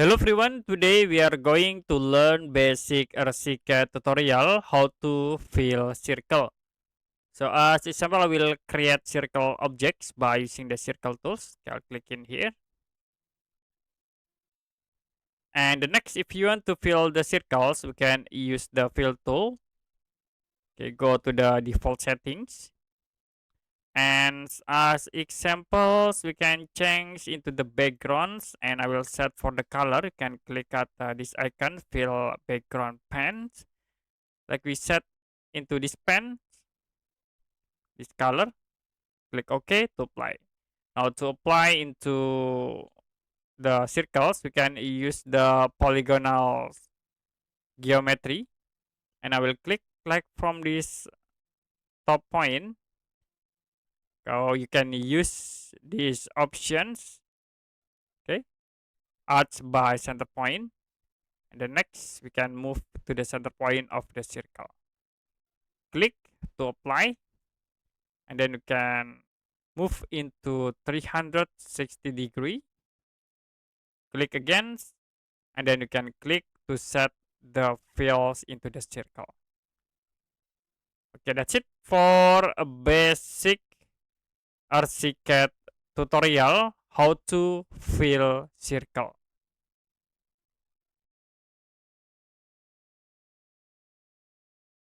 Hello everyone, today we are going to learn basic Archicad tutorial how to fill circle. So as example, I will create circle objects by using the circle tools. Okay, I'll click in here. And the next, if you want to fill the circles, we can use the fill tool. Okay, go to the default settings. And as examples, we can change into the backgrounds, and I will set for the color. You can click at this icon, fill background pen. Like we set into this pen, this color, click OK to apply. Now to apply into the circles, we can use the polygonal geometry, and I will click like from this top point. So you can use these options. Okay, arch by center point, and the next we can move to the center point of the circle. Click to apply, and then you can move into 360-degree. Click again, and then you can click to set the fills into the circle. Okay, that's it for a basic Archicad tutorial how to fill circle.